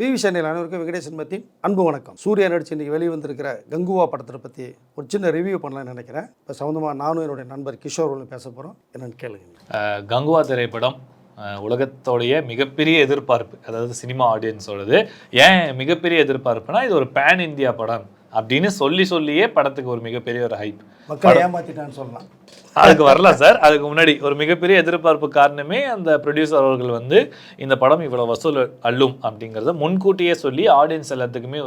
விவி channel அனைவருக்கும் வெங்கடேசன் பத்தின் அன்பு வணக்கம். சூர்யா நடிச்சு இன்றைக்கி வெளியே வந்திருக்கிற கங்குவா படத்தை பற்றி ஒரு சின்ன ரிவ்யூ பண்ணலாம்னு நினைக்கிறேன். இப்போ சம்மந்தமாக நானும் என்னுடைய நண்பர் கிஷோர் பேச போகிறோம். என்னென்னு கேளுங்க. கங்குவா திரைப்படம் உலகத்தோடைய மிகப்பெரிய எதிர்பார்ப்பு, அதாவது சினிமா ஆடியன்ஸோடது. ஏன் மிகப்பெரிய எதிர்பார்ப்புனா, இது ஒரு பேன் இந்தியா படம் அப்படின்னு சொல்லியே படத்துக்கு ஒரு மிகப்பெரிய ஒரு ஹைப். மக்களை ஏமாத்திட்டான்னு சொல்லலாம். அதுக்கு வரலாம் சார். அதுக்கு முன்னாடி ஒரு மிகப்பெரிய எதிர்பார்ப்பு காரணமே அந்த ப்ரொடியூசர் அவர்கள் இந்த படம் இவ்வளோ வசூல் அள்ளும் அப்படிங்கிறத முன்கூட்டியே சொல்லி ஆடியன்ஸ் எல்லாத்துக்குமே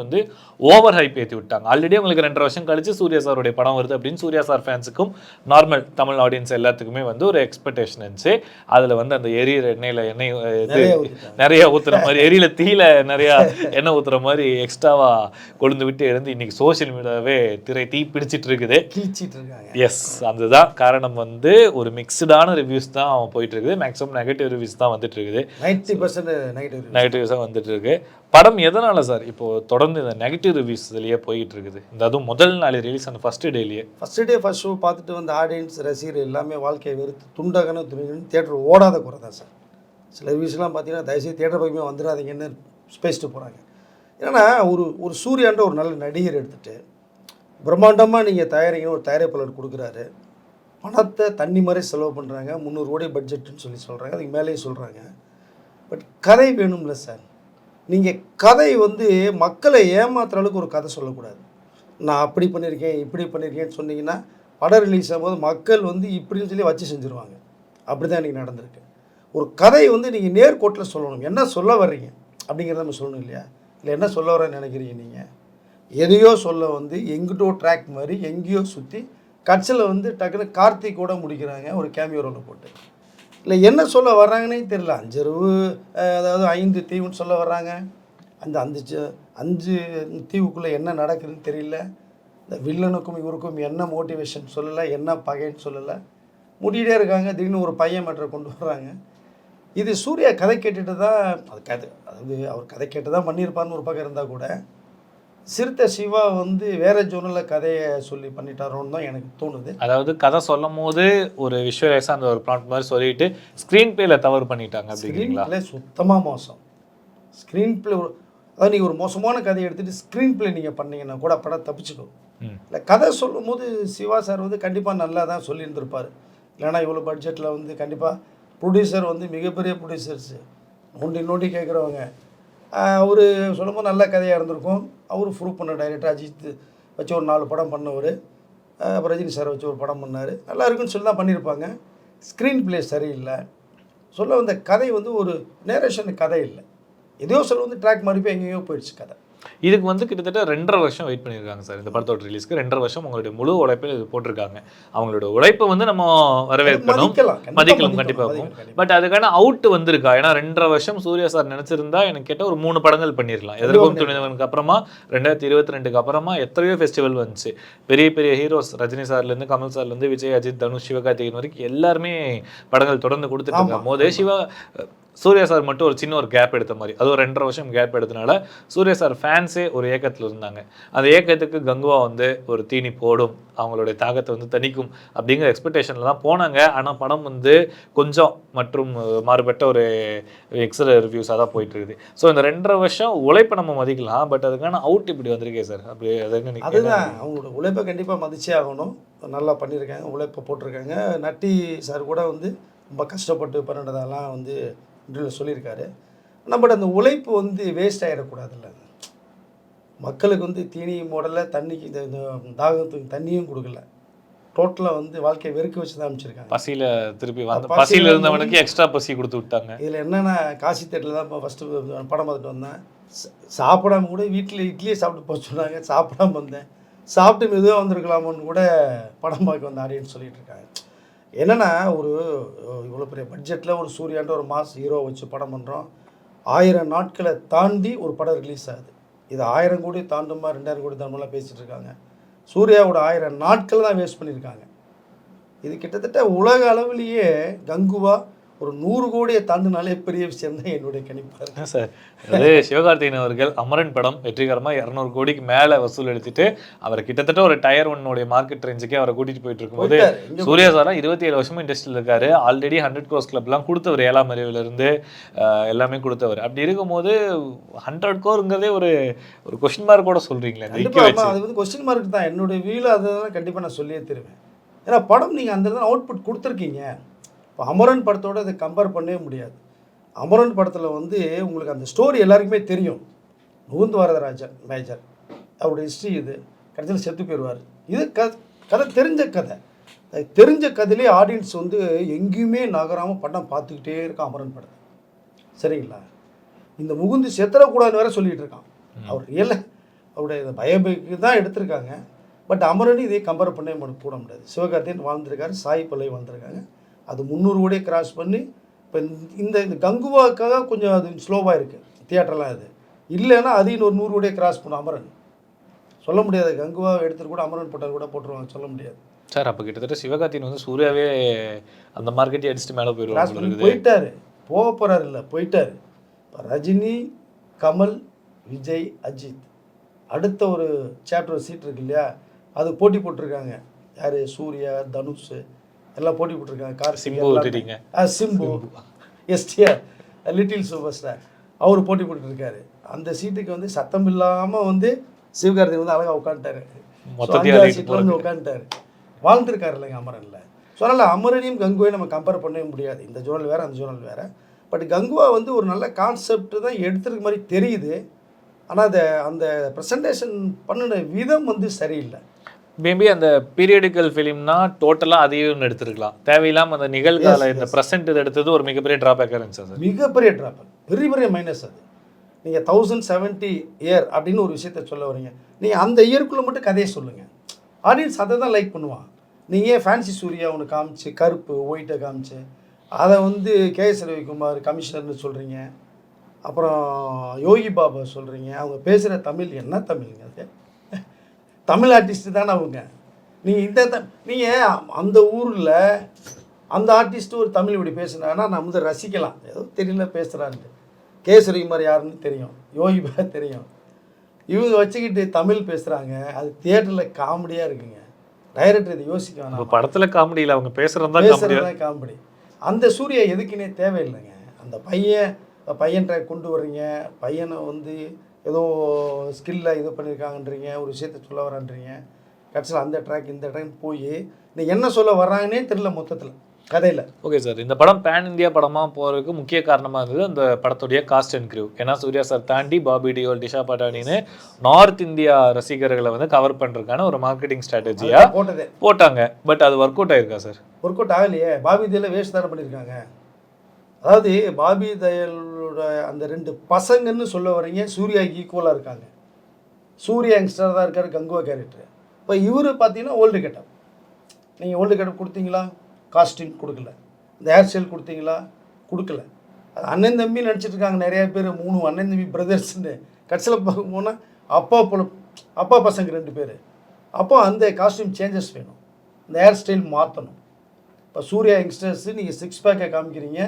ஓவர் ஹைப் ஏற்றி விட்டாங்க. ஆல்ரெடி உங்களுக்கு 2.5 வருஷம் கழிச்சு சூர்யா சாருடைய படம் வருது அப்படின்னு சூர்யா சார் ஃபேன்ஸுக்கும் நார்மல் தமிழ் ஆடியன்ஸ் எல்லாத்துக்குமே ஒரு எக்ஸ்பெக்டேஷன் இருந்துச்சு. அதில் அந்த எரியிற எண்ணெயில் எண்ணெய் நிறைய ஊற்றுற மாதிரி, எரியில தீயில நிறைய எண்ணெய் ஊற்றுற மாதிரி எக்ஸ்ட்ராவா கொழுந்து விட்டு எழுந்து இன்னைக்கு சோசியல் மீடியாவே திரை தீ பிடிச்சிட்டு இருக்குது. எஸ், அதுதான் காரணம். ஒரு மிக்ஸ்டான ரிவ்யூஸ் தான் போயிட்டு இருக்குது. மேக்ஸிமம் நெகட்டிவ் ரிவ்யூஸ் தான் வந்துட்டு இருக்குது. 90% நெகட்டிவ்ஸ் தான் வந்துட்டு இருக்கு. படம் எதனால சார் இப்போ தொடர்ந்து இந்த நெகட்டிவ் ரிவ்யூஸ் இதுலயே போயிட்டு இருக்குது? அதுவும் முதல் நாள் ரிலீஸ் அந்த ஃபர்ஸ்ட் ஷோ பார்த்துட்டு வந்த ஆடியன்ஸ் ரசிகர் எல்லாமே வாழ்க்கையை வெறுத்து துண்டகன துணிகன்னு தியேட்டர் ஓடாத குறை தான் சார். சில ரிவ்யூஸ்லாம் பார்த்தீங்கன்னா தயவுசெய்து தியேட்டர் பக்கமே வந்துடாதீங்கன்னு பேசிட்டு போகிறாங்க. ஏன்னா ஒரு சூர்யான்ற ஒரு நல்ல நடிகர் எடுத்துகிட்டு பிரம்மாண்டமாக நீங்கள் தயாரிக்கணும், ஒரு தயாரிப்பாளர் கொடுக்குறாரு. பணத்தை தண்ணி மாதிரி செலவு பண்ணுறாங்க. 300 கோடி பட்ஜெட்டுன்னு சொல்கிறாங்க. அதுக்கு மேலேயும் சொல்கிறாங்க. பட் கதை வேணும்ல சார். நீங்கள் கதை மக்களை ஏமாத்துற அளவுக்கு ஒரு கதை சொல்லக்கூடாது. நான் அப்படி பண்ணியிருக்கேன் இப்படி பண்ணியிருக்கேன்னு சொன்னீங்கன்னா படம் ரிலீஸ் ஆகும்போது மக்கள் இப்படின்னு சொல்லி வச்சு செஞ்சுருவாங்க. அப்படி தான் இன்றைக்கி நடந்திருக்கு. ஒரு கதை நீங்கள் நேர்கோட்டில் சொல்லணும். என்ன சொல்ல வர்றீங்க அப்படிங்கிறத நம்ம சொல்லணும் இல்லையா? இல்லை என்ன சொல்ல வரேன்னு நினைக்கிறீங்க நீங்கள்? எதையோ சொல்ல எங்கிட்டோ ட்ராக் மாதிரி எங்கேயோ சுற்றி கட்சியில் டக்குன்னு கார்த்திக் கூட முடிக்கிறாங்க ஒரு கேமியோ ரோலில் போட்டு. இல்லை என்ன சொல்ல வர்றாங்கன்னே தெரியல. 5 இரவு, அதாவது 5 தீவுன்னு சொல்ல வர்றாங்க. அந்த 5 தீவுக்குள்ளே என்ன நடக்குதுன்னு தெரியல. இந்த வில்லனுக்கும் இவருக்கும் என்ன மோட்டிவேஷன் சொல்லலை, என்ன பகைன்னு சொல்லலை. முடிகிட்டே இருக்காங்க. திடீர்னு ஒரு பையன் மேட்டரை கொண்டு வர்றாங்க. இது சூர்யா கதை கேட்டுட்டு தான் அதாவது அவர் கதை கேட்டு தான் பண்ணியிருப்பார்னு ஒரு பக்கம் இருந்தால் கூட சிறுத்தை சிவா வேற ஜோனில் கதையை சொல்லி பண்ணிட்டாரோன்னு தான் எனக்கு தோணுது. அதாவது கதை சொல்லும் போது ஒரு விஷுவலைஸாக அந்த ஒரு ப்ளாட் மாதிரி சொல்லிட்டு ஸ்க்ரீன் பிளேல தவறு பண்ணிட்டாங்க. ஸ்க்ரீன் பிளே சுத்தமாக மோசம். ஸ்க்ரீன் பிளே அதாவது நீங்கள் ஒரு மோசமான கதையை எடுத்துகிட்டு ஸ்க்ரீன் பிளே நீங்கள் பண்ணீங்கன்னா கூட படம் தப்பிச்சுக்கும். இல்லை கதை சொல்லும் போது சிவா சார் கண்டிப்பாக நல்லா தான் சொல்லியிருந்திருப்பார். இல்லைனா இவ்வளோ பட்ஜெட்டில் கண்டிப்பாக ப்ரொடியூசர் மிகப்பெரிய ப்ரொடியூசர்ஸு நோண்டி கேட்குறவங்க. அவர் சொல்லும்போது நல்ல கதையாக இருந்திருக்கும். அவர் ப்ரூவ் பண்ண டைரக்டர் அஜித் வச்சு ஒரு 4 படம் பண்ணவர். அப்புறம் ரஜினி சார் வச்சு ஒரு படம் பண்ணார். நல்லா இருக்குன்னு சொல்லி தான் பண்ணியிருப்பாங்க. ஸ்க்ரீன் பிளே சரியில்லை. சொல்ல வந்த கதை ஒரு நேரேஷன் கதை இல்லை. எதையோ சொல்ல ட்ராக் மாதிரி போய் எங்கேயோ போயிடுச்சு கதை. இதுக்கு கிட்டத்தட்ட 2.5 வருஷம் வெயிட் பண்ணியிருக்காங்க சார். இந்த படத்தோட ரிலீஸ்க்கு 2.5 வருஷம் உங்களுடைய முழு உழைப்பில் இது போட்டிருக்காங்க. அவங்களோட உழைப்பை நம்ம வரவேற்கணும், மதிக்கலாம் கண்டிப்பாக. பட் அதுக்கான அவுட் வந்திருக்கா? ஏன்னா 2.5 வருஷம் சூர்யா சார் நினைச்சிருந்தா எனக்கு கேட்டால் ஒரு 3 படங்கள் பண்ணிடலாம். எதற்கும் துணிந்தவனுக்கு அப்புறமா 2022க்கு அப்புறமா எத்தனையோ ஃபெஸ்டிவல் வந்துச்சு. பெரிய பெரிய ஹீரோஸ் ரஜினி சார்லேருந்து கமல் சார்லேருந்து விஜய், அஜித், தனுஷ், சிவகார்த்திகேயன் வரைக்கும் எல்லாருமே படங்கள் தொடர்ந்து கொடுத்துட்டு இருக்காங்க. போதே சூர்யா சார் மட்டும் ஒரு சின்ன ஒரு கேப் எடுத்த மாதிரி, அது ஒரு 2.5 வருஷம் கேப் எடுத்தனால சூர்யா சார் ஃபேன்ஸே ஒரு ஏக்கத்தில் இருந்தாங்க. அந்த ஏக்கத்துக்கு கங்குவா ஒரு தீனி போடும், அவங்களுடைய தாக்கத்தை தணிக்கும் அப்படிங்கிற எக்ஸ்பெக்டேஷனில் தான் போனாங்க. ஆனால் படம் கொஞ்சம் மற்றும் மாறுபட்ட ஒரு எக்ஸல் ரிவ்யூஸாக தான் போயிட்டு இருக்குது. ஸோ இந்த 2.5 வருஷம் உழைப்பை நம்ம மதிக்கலாம். பட் அதுக்கான அவுட் இப்படி வந்திருக்கே சார். அப்படி அதுதான் அவங்களோட உழைப்பை கண்டிப்பாக மதிச்சே ஆகணும். நல்லா பண்ணியிருக்காங்க, உழைப்பை போட்டிருக்காங்க. நட்டி சார் கூட ரொம்ப கஷ்டப்பட்டு பண்ணினதெல்லாம் இன்டர்வியூவில் சொல்லியிருக்காரு. ஆனால் பட் அந்த உழைப்பு வேஸ்ட் ஆகிடக்கூடாதுல்ல. மக்களுக்கு தீனி மாடலில் தண்ணிக்கு இந்த தாகத்துக்கு தண்ணியும் கொடுக்கல. டோட்டலாக வாழ்க்கையை வெறுக்க வச்சு தான் அமைச்சிருக்காங்க. பசியில் திருப்பி பசியில் இருந்தவனுக்கு எக்ஸ்ட்ரா பசி கொடுத்து விட்டாங்க. இதில் என்னென்னா காசி தேட்டரில் தான் இப்போ ஃபஸ்ட்டு படம் பார்த்துட்டு வந்தேன். சாப்பிடாம கூட வீட்டில் இட்லியே சாப்பிட்டு போக சொன்னாங்க. சாப்பிடாம வந்தேன். சாப்பிட்டு மெதுவாக வந்திருக்கலாமோன்னு கூட படம் பார்க்க வந்த ஆடியன்ஸ் சொல்லிகிட்டு இருக்காங்க. என்னென்னா இவ்வளோ பெரிய பட்ஜெட்டில் ஒரு சூர்யான்ற ஒரு மாஸ் ஹீரோ வச்சு படம் பண்ணுறோம். 1000 நாட்களை தாண்டி ஒரு படம் ரிலீஸ் ஆகுது. இது 1000 கோடி தாண்டுமா 2000 கோடி தாண்டுமெல்லாம் பேசிகிட்டு இருக்காங்க. சூர்யாவோட 1000 நாட்கள் தான் வேஸ்ட் பண்ணியிருக்காங்க. இது கிட்டத்தட்ட உலக அளவிலேயே கங்குவா ஒரு 100 கோடியை தாண்டினாலே பெரிய விஷயம் தான் என்னுடைய கணிப்பாக சார். அது சிவகார்த்திகேயன் அவர்கள் அமரன் படம் வெற்றிகரமாக 200 கோடிக்கு மேலே வசூல் எடுத்துட்டு அவர் கிட்டத்தட்ட ஒரு டயர் 1 மார்க்கெட் ரேஞ்சுக்கே அவரை கூட்டிட்டு போயிட்டு இருக்கும்போது சூர்யா சாரா 27 வருஷமா இண்டஸ்ட்ரியில் இருக்காரு. ஆல்ரெடி 100 crores கிளப்லாம் கொடுத்தவர், 7ஆம் அறிவிலிருந்து எல்லாமே கொடுத்தவர். அப்படி இருக்கும்போது 100 crore ஒரு கொஸ்டின் மார்க் கூட சொல்றீங்களே. அது வந்து கொஸ்டின் மார்க் தான். என்னுடைய வியூவில் அதை தான் கண்டிப்பாக நான் சொல்லியே தருவேன். ஏன்னா படம் நீங்கள் அந்த தான் அவுட்புட் கொடுத்துருக்கீங்க. இப்போ அமரன் படத்தோடு அதை கம்பேர் பண்ணவே முடியாது. அமரன் படத்தில் வந்து உங்களுக்கு அந்த ஸ்டோரி எல்லாருக்குமே தெரியும். முகுந்த் வரதராஜன் மேஜர் அவருடைய ஹிஸ்ட்ரி இது, கடைசியில் செத்து போயிடுவார். இது கதை தெரிஞ்ச கதை. தெரிஞ்ச கதையிலே ஆடியன்ஸ் வந்து எங்கேயுமே நகராமல் படம் பார்த்துக்கிட்டே இருக்கான் அமரன் படத்தை. சரிங்களா? இந்த முகுந்து செத்துறக்கூடாதுன்னு வேற சொல்லிகிட்டு இருக்கான். அவர் ரியலாக அவருடைய இந்த பயோபிக்கு தான் எடுத்திருக்காங்க. பட் அமரன் இதே கம்பேர் பண்ணவே கூட முடியாது. சிவகார்த்திகேயன் வாழ்ந்திருக்காரு, சாய் பல்லவி வாழ்ந்திருக்காங்க. அது 300 கோடியை கிராஸ் பண்ணி இப்போ இந்த கங்குவாக்காக கொஞ்சம் அது ஸ்லோவாக இருக்குது தியேட்டர்லாம். அது இல்லைன்னா அது இன்னொரு 100 கோடியை கிராஸ் பண்ணும் அமரன். சொல்ல முடியாது. கங்குவா எடுத்துட்டு கூட அமரன் போட்டால் கூட போட்டுருவாங்க, சொல்ல முடியாது சார். அப்போ கிட்டத்தட்ட சிவகார்த்திகேயன் வந்து சூர்யாவே அந்த மார்க்கெட்டை அடிச்சுட்டு மேலே போயிடுவாங்க. போயிட்டாரு, போக போகிறாரு, இல்லை போயிட்டார். இப்போ ரஜினி, கமல், விஜய், அஜித் அடுத்த ஒரு சாப்டர் சீட் இருக்கு இல்லையா, அது போட்டி போட்டிருக்காங்க. யார்? சூர்யா, தனுஷ் எல்லாம் போட்டி போட்டிருக்காங்க. Simbu, STR, little super star அவர் போட்டி போட்டுருக்காரு. அந்த சீட்டுக்கு வந்து சத்தம் இல்லாமல் வந்து சிவகார்த்திகேயன் வந்து அழகாக உட்காந்துட்டாரு. சீட்டில் வந்து உட்காந்துட்டாரு, வாழ்ந்துருக்காரு இல்லைங்க அமரனில். ஸோ அதனால் அமரனையும் கங்குவையும் நம்ம கம்பேர் பண்ணவே முடியாது. இந்த ஜோனல் வேறு, அந்த ஜோனல் வேறு. பட் கங்குவா வந்து ஒரு நல்ல கான்செப்ட் தான் எடுத்துருக்க மாதிரி தெரியுது. ஆனால் அதை அந்த ப்ரெசன்டேஷன் பண்ணின விதம் வந்து சரியில்லை. மேபி அந்த பீரியடிக்கல் ஃபிலிம்னா டோட்டலாக அதையும் எடுத்துருக்கலாம். தேவையில்லாமல் அந்த நிகழ்கால இந்த ப்ரெசென்ட் இது எடுத்தது ஒரு மிகப்பெரிய ட்ராபேக்காக இருந்துச்சு சார். மிகப்பெரிய ட்ராபேக், பெரிய பெரிய மைனஸ். அது நீங்கள் 1070 இயர் அப்படின்னு ஒரு விஷயத்த சொல்ல வரீங்க. நீங்கள் அந்த இயருக்குள்ளே மட்டும் கதையை சொல்லுங்கள். ஆடியன்ஸ் அதை தான் லைக் பண்ணுவான். நீங்கள் ஃபேன்சி சூர்யா ஒன்று காமிச்சு, கருப்பு ஒயிட்டை காமிச்சு, அதை வந்து கேஎஸ் ரவிக்குமார் கமிஷனர்னு சொல்கிறீங்க. அப்புறம் யோகி பாபா சொல்கிறீங்க. அவங்க பேசுகிற தமிழ் என்ன தமிழ்ங்க? அது தமிழ் ஆர்டிஸ்ட்டு தானே அவங்க. நீங்கள் நீங்கள் அந்த ஊரில் அந்த ஆர்டிஸ்ட்டு ஒரு தமிழ் இப்படி பேசுனாங்கன்னா நம்ம வந்து ரசிக்கலாம். ஏதோ தெரியல பேசுகிறான்ட்டு. கேஎஸ் ரவிக்குமார் யாருன்னு தெரியும், யோகி பாபா தெரியும். இவங்க வச்சுக்கிட்டு தமிழ் பேசுகிறாங்க. அது தியேட்டரில் காமெடியாக இருக்குங்க. டைரக்டர் இதை யோசிக்க வேணாம். படத்தில் காமெடியில் அவங்க பேசுகிறது காமெடி. அந்த சூர்யா எதுக்குன்னே தேவையில்லைங்க. அந்த பையன் கொண்டு வர்றீங்க. பையனை வந்து ஏதோ ஸ்கில்லில் இது பண்ணியிருக்காங்கன்றீங்க, ஒரு விஷயத்த சொல்ல வரான்றீங்க. கடைசியில் அந்த ட்ராக் இந்த ட்ராக் போய் நீங்கள் என்ன சொல்ல வர்றாங்கன்னே தெரியல மொத்தத்தில் கதையில். Okay sir. இந்த படம் பேன் இந்தியா படமாக போகிறதுக்கு முக்கிய காரணமாக இருந்தது அந்த படத்துடைய காஸ்ட் அண்ட் க்ரூ. ஏன்னா சூர்யா சார் தாண்டி பாபி டியோல், டிஷா பட்டானின்னு நார்த் இந்தியா ரசிகர்களை வந்து கவர் பண்ணுறதுக்கான ஒரு மார்க்கெட்டிங் ஸ்ட்ராட்டஜியாக போட்டாங்க. பட் அது ஒர்க் அவுட் ஆயிருக்கா சார்? ஒர்க் அவுட் ஆகலையே. பாபி தியோல வேஸ்ட் தானே பண்ணியிருக்காங்க. அதாவது பாபி தயலோட அந்த 2 பசங்கன்னு சொல்ல வரீங்க, சூர்யாவுக்கு ஈக்குவலாக இருக்காங்க. சூர்யா யங்ஸ்டர் தான் இருக்கார், கங்குவா கேரக்டர். இப்போ இவர் பார்த்தீங்கன்னா ஓல்டு கெட்டப். நீங்கள் ஓல்டு கெட்டப் கொடுத்தீங்களா? காஸ்டியூம் கொடுக்கல. இந்த ஹேர் ஸ்டைல் கொடுத்தீங்களா? கொடுக்கல. அது அண்ணன் தம்பி நினச்சிட்டு இருக்காங்க நிறையா பேர். 3 அண்ணன் தம்பி பிரதர்ஸ்ன்னு. கடைசியில் பார்க்க போனால் அப்பா பசங்க 2 பேர். அப்போ அந்த காஸ்டியூம் சேஞ்சஸ் வேணும், இந்த ஹேர் ஸ்டைல் மாற்றணும். இப்போ சூர்யா யங்ஸ்டர்ஸு நீங்கள் 6 பேக்கை காமிக்கிறீங்க,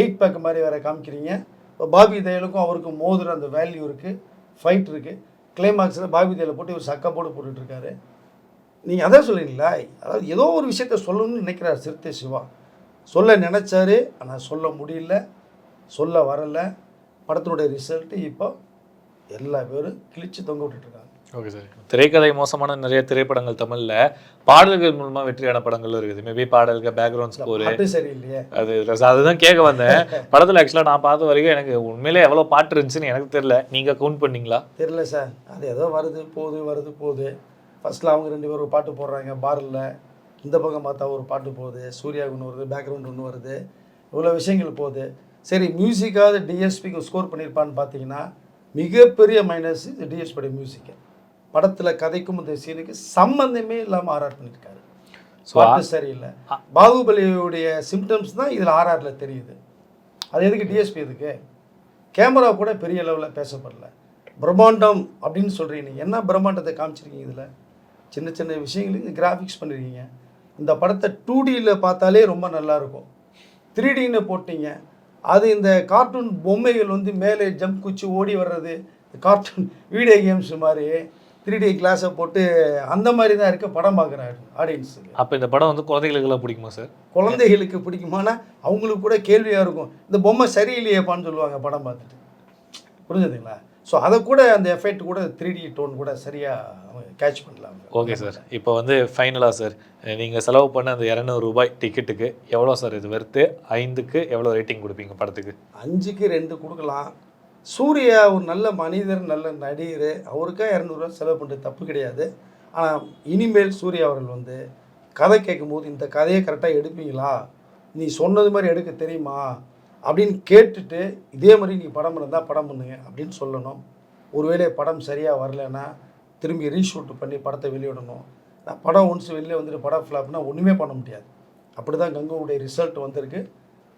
8 பேக் மாதிரி வேறு காமிக்கிறீங்க. இப்போ பாபி தயலுக்கும் அவருக்கும் மோதுற அந்த வேல்யூ இருக்குது, ஃபைட் இருக்குது. கிளைமாக்ஸில் பாபி தயலை போட்டு இவர் சக்கப்போடு போட்டுட்ருக்காரு. நீங்கள் அதான் சொல்லுறீங்களா? அதாவது ஏதோ ஒரு விஷயத்த சொல்லணும்னு நினைக்கிறார் சிறுத்தை சிவா. சொல்ல நினச்சாரு, ஆனால் சொல்ல முடியல, சொல்ல வரலை. படத்தினுடைய ரிசல்ட்டு இப்போ எல்லா பேரும் கிழிச்சு தொங்க விட்டுட்ருக்காங்க. Okay sir. திரைக்கதை மோசமான நிறைய திரைப்படங்கள் தமிழில் பாடல்கள் மூலமாக வெற்றியான படங்களும் இருக்குது. மேபி பாடல்கள், பேக்ரவுண்ட் ஸ்கோரு சரியில்லையே. அதுதான் கேட்க வந்தேன். படத்தில் ஆக்சுவலாக நான் பார்த்த வரைக்கும் எனக்கு உண்மையிலே எவ்வளோ பாட்டு இருந்துச்சுன்னு எனக்கு தெரியல. நீங்கள் கவுண்ட் பண்ணிங்களா? தெரியல சார். அது ஏதோ வருது போகுது. ஃபஸ்ட்டில் அவங்க 2 பேரும் ஒரு பாட்டு போடுறாங்க பாரில். இந்த பக்கம் பார்த்தா ஒரு பாட்டு போகுது, சூர்யாவுக்கு ஒன்று வருது, பேக்ரவுண்ட் ஒன்று வருது, இவ்வளோ விஷயங்கள் போகுது. சரி, மியூசிக்காவது டிஎஸ்பிக்கு ஸ்கோர் பண்ணியிருப்பான்னு பார்த்தீங்கன்னா மிகப்பெரிய மைனஸ் இது டிஎஸ்பியோட மியூசிக்கு. படத்தில் கதைக்கும் இந்த சீனுக்கு சம்மந்தமே இல்லாமல் ஆர்ஆர் பண்ணியிருக்காரு. பாட்டு சரியில்லை. பாகுபலியுடைய சிம்டம்ஸ் தான் இதில் ஆர்ஆரில் தெரியுது. அது எதுக்கு டிஎஸ்பி? எதுக்கு? கேமரா கூட பெரிய லெவலில் பேசப்படல. பிரம்மாண்டம் அப்படின்னு சொல்கிறீங்க. நீங்கள் என்ன பிரம்மாண்டத்தை காமிச்சிருக்கீங்க? இதில் சின்ன சின்ன விஷயங்களுக்கு கிராஃபிக்ஸ் பண்ணியிருக்கீங்க. இந்த படத்தை 2Dயில் பார்த்தாலே ரொம்ப நல்லாயிருக்கும். 3Dன்னு போட்டீங்க, அது இந்த கார்ட்டூன் பொம்மைகள் வந்து மேலே ஜம்ப் குச்சி ஓடி வர்றது, கார்ட்டூன் வீடியோ கேம்ஸ் மாதிரி 3D கிளாஸை போட்டு அந்த மாதிரி தான் இருக்க படம் பார்க்குற ஆடியன்ஸுக்கு. அப்போ இந்த படம் வந்து குழந்தைகளுக்கெல்லாம் பிடிக்குமா சார்? குழந்தைகளுக்கு பிடிக்குமானா அவங்களுக்கு கூட கேள்வியாக இருக்கும், இந்த பொம்மை சரியில்லையேப்பான்னு சொல்லுவாங்க படம் பார்த்துட்டு. புரிஞ்சுதுங்களா? ஸோ அதை கூட அந்த எஃபெக்ட் கூட 3D டோன் கூட சரியாக கேட்ச் பண்ணலாம். ஓகே சார், இப்போ வந்து ஃபைனலாக சார், நீங்கள் செலவு பண்ண அந்த 200 ரூபாய் டிக்கெட்டுக்கு எவ்வளோ சார் இது வெறுத்து? 5க்கு எவ்வளோ ரேட்டிங் கொடுப்பீங்க படத்துக்கு? 5க்கு 2 கொடுக்கலாம். சூர்யா ஒரு நல்ல மனிதர், நல்ல நடிகர், அவருக்கா 200 ரூபா செலவு பண்ணுறது தப்பு கிடையாது. ஆனால் இனிமேல் சூர்யா அவர்கள் வந்து கதை கேட்கும்போது இந்த கதையை கரெக்டாக எடுப்பீங்களா, நீ சொன்னது மாதிரி எடுக்க தெரியுமா அப்படின்னு கேட்டுட்டு, இதே மாதிரி நீ படம் இருந்தால் படம் பண்ணுங்க அப்படின்னு சொல்லணும். ஒருவேளை படம் சரியாக வரலைன்னா திரும்பி ரீஷூட் பண்ணி படத்தை வெளியிடணும். நான் படம் ஒன்ஸ் வெளியே வந்துட்டு படம் ஃப்ளாப்னா ஒன்றுமே பண்ண முடியாது. அப்படி தான் கங்குவுடைய ரிசல்ட் வந்திருக்கு.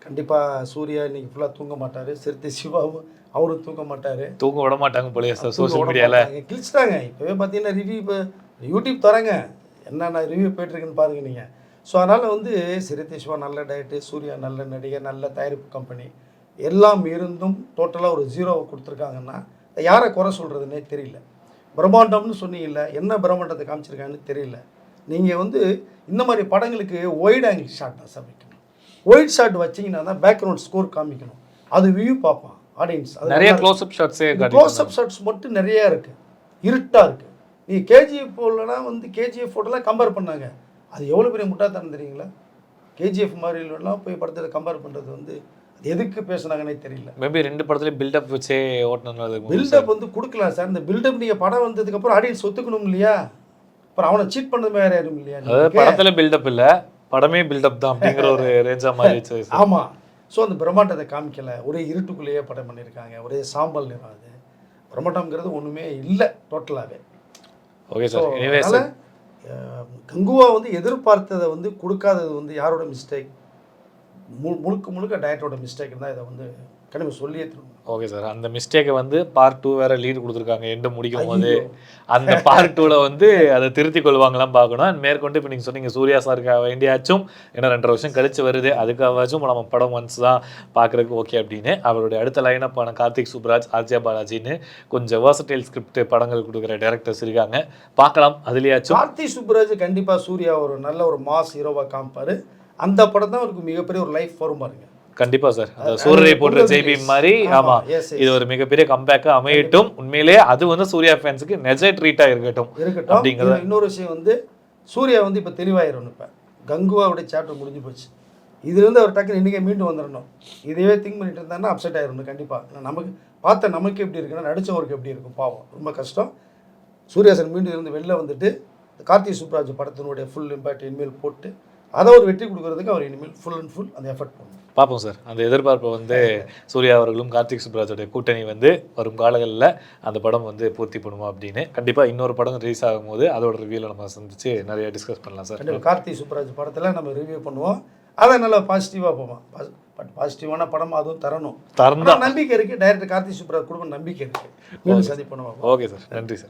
கண்டிப்பாக சூர்யா இன்றைக்கி ஃபுல்லாக தூங்க மாட்டார், சிறுத்தை சிவாவும் அவரும் தூங்க மாட்டார். தூங்க விட மாட்டாங்க போலயே சார் சோஷியல் மீடியாவில். கிழிச்சிட்டாங்க. இப்போவே பார்த்தீங்கன்னா ரிவ்யூ, இப்போ யூடியூப் தரங்க என்னென்ன ரிவ்யூ போய்ட்டுருக்குன்னு பாருங்க நீங்கள். ஸோ அதனால் வந்து சிறுத்தை சிவா நல்ல டயட்டு, சூர்யா நல்ல நடிகர், நல்ல தயாரிப்பு கம்பெனி எல்லாம் இருந்தும் டோட்டலாக ஒரு 0 கொடுத்துருக்காங்கன்னா யாரை குறை சொல்கிறதுனே தெரியல. பிரம்மாண்டம்னு சொன்னீங்கல்ல, என்ன பிரம்மாண்டத்தை காமிச்சிருக்காங்கன்னு தெரியல. நீங்கள் வந்து இந்த மாதிரி படங்களுக்கு ஒயிட் ஆங்கிள் ஷாட் தான் சார் வைக்கணும். ஒயிட் ஷாட் வச்சிங்கன்னா தான் பேக்ரவுண்ட் ஸ்கோர் காமிக்கணும், அது வியூ பார்ப்பான் ஆடியன்ஸ். அது நிறைய க்ளோஸ்அப் ஷாட்ஸே, க்ளோஸ்அப் ஷாட்ஸ் மட்டும் நிறையா இருக்குது, இருட்டாக இருக்குது. நீ கேஜிஎஃப் போடலாம் வந்து கேஜிஎஃப் ஃபோட்டோலாம் கம்பேர் பண்ணாங்க, அது எவ்வளோ பெரிய முட்டாள்தனம் தெரியுங்களா? கேஜிஎஃப் மாதிரிலாம் போய் படத்தில் கம்பேர் பண்ணுறது வந்து அது எதுக்கு பேசுனாங்கன்னே தெரியல. மேபி 2 படத்துலேயும் பில்டப் வச்சே ஓட்டினாங்க. பில்டப் வந்து கொடுக்கலாம் சார். இந்த பில்டப் நீங்கள் படம் வந்ததுக்கப்புறம் ஆடியன்ஸ் ஒத்துக்கணும் இல்லையா? அப்புறம் அவனை சீட் பண்ணது வேறு யாரும் இல்லையா? அதாவது படத்தில் பில்டப் இல்லை, படமே பில்டப் தான் அப்படிங்கிற ஒரு ரேஞ்சாக மாதிரி. ஆமாம். ஸோ அந்த பிரம்மாண்டத்தை காமிக்கலை, ஒரே இருட்டுக்குள்ளேயே படம் பண்ணியிருக்காங்க, ஒரே சாம்பல் நிறம். அது பிரம்மாண்டம்ங்கிறது ஒன்றுமே இல்லை டோட்டலாகவே. Okay sir, anyway sir, Kanguva வந்து எதிர்பார்த்ததை வந்து கொடுக்காதது வந்து யாரோட மிஸ்டேக்? முழுக்க முழுக்க டயட்டோட மிஸ்டேக் தான். இதை வந்து கண்டிப்பாக சொல்லியே தரணும். ஓகே சார், அந்த மிஸ்டேக்கை வந்து பார்ட் 2 வேறு லீடு கொடுத்துருக்காங்க எண்டு முடிக்கும் போது. அந்த பார்ட் 2ல் வந்து அதை திருத்தி கொள்வாங்களாம் பார்க்கணும். அண்ட் மேற்கொண்டு இப்போ நீங்கள் சொன்னீங்க சூர்யா சாருக்காக வேண்டியாச்சும் ஏன்னா 2.5 வருஷம் கழிச்சு வருது, அதுக்காகவாச்சும் நம்ம படம் ஒன்ஸ் தான் பார்க்குறதுக்கு ஓகே அப்படின்னு அவருடைய அடுத்த லைனப்பான கார்த்திக் சுப்ராஜ், ஆர்ஜே பாலாஜின்னு கொஞ்சம் வேர்சடைல் ஸ்கிரிப்ட் படங்கள் கொடுக்குற டேரக்டர்ஸ் இருக்காங்க, பார்க்கலாம். அதுலேயாச்சும் கார்த்திக் சுப்ராஜ் கண்டிப்பாக சூர்யா ஒரு நல்ல ஒரு மாஸ் ஹீரோவாக காமிப்பார். அந்த படம் தான் அவருக்கு மிகப்பெரிய ஒரு லைஃப் வரும் பாருங்க. கண்டிப்பா சார், அந்த சூரியரை போடுற ஜெய்பி மாதிரி. ஆமா, இது ஒரு மிகப்பெரிய கம்பேக்கா அமையட்டும். உண்மையிலேயே அது வந்து சூர்யா ஃபேன்ஸுக்கு நெஜ ட்ரீட்டா இருக்கட்டும் அப்படிங்கிறது. இன்னொரு விஷயம் வந்து சூர்யா வந்து இப்போ தெளிவாயிரும். இப்போ கங்குவாவுடைய சாப்டர் முடிஞ்சு போச்சு, இதுலேருந்து அவர் டக்குன்னு இன்றைக்கே மீண்டும் வந்துடணும். இதையே திங்க் பண்ணிட்டு இருந்தாருன்னா அப்செட் ஆயிடணும் கண்டிப்பாக. நமக்கு பார்த்த நமக்கு எப்படி இருக்குன்னா நடித்தவருக்கு எப்படி இருக்கும், பாவம், ரொம்ப கஷ்டம். சூர்யாசன் மீண்டும் இருந்து வெளில வந்துட்டு கார்த்திக் சுப்ராஜ் படத்தினுடைய ஃபுல் இம்பேக்ட் இனிமேல் போட்டு அதை ஒரு வெற்றி கொடுக்கறதுக்கு அவர் இனிமேல் ஃபுல் அண்ட் ஃபுல் அந்த எஃபர்ட் பண்ணணும். பார்ப்போம் சார். அந்த எதிர்பார்ப்பை வந்து சூர்யா அவர்களும் கார்த்திக் சுப்ராஜோடைய கூட்டணி வந்து வரும் காலங்களில் அந்த படம் வந்து பூர்த்தி பண்ணுவோம் அப்படின்னு. கண்டிப்பாக இன்னொரு படம் ரிலீஸ் ஆகும்போது அதோட ரிவ்யூவில் நம்ம சந்திச்சு நிறைய டிஸ்கஸ் பண்ணலாம் சார். கார்த்திக் சுப்ராஜ் படத்தில் நம்ம ரிவ்யூ பண்ணுவோம், அதை நல்லா பாசிட்டிவாக போவோம். பட் பாசிட்டிவான படம் அதுவும் தரணும், நம்பிக்கை இருக்குது. டைரக்டர் கார்த்திக் சுப்ராஜ் குடும்ப நம்பிக்கை இருக்குது. மீண்டும் சந்திப்போம். ஓகே சார், நன்றி சார்.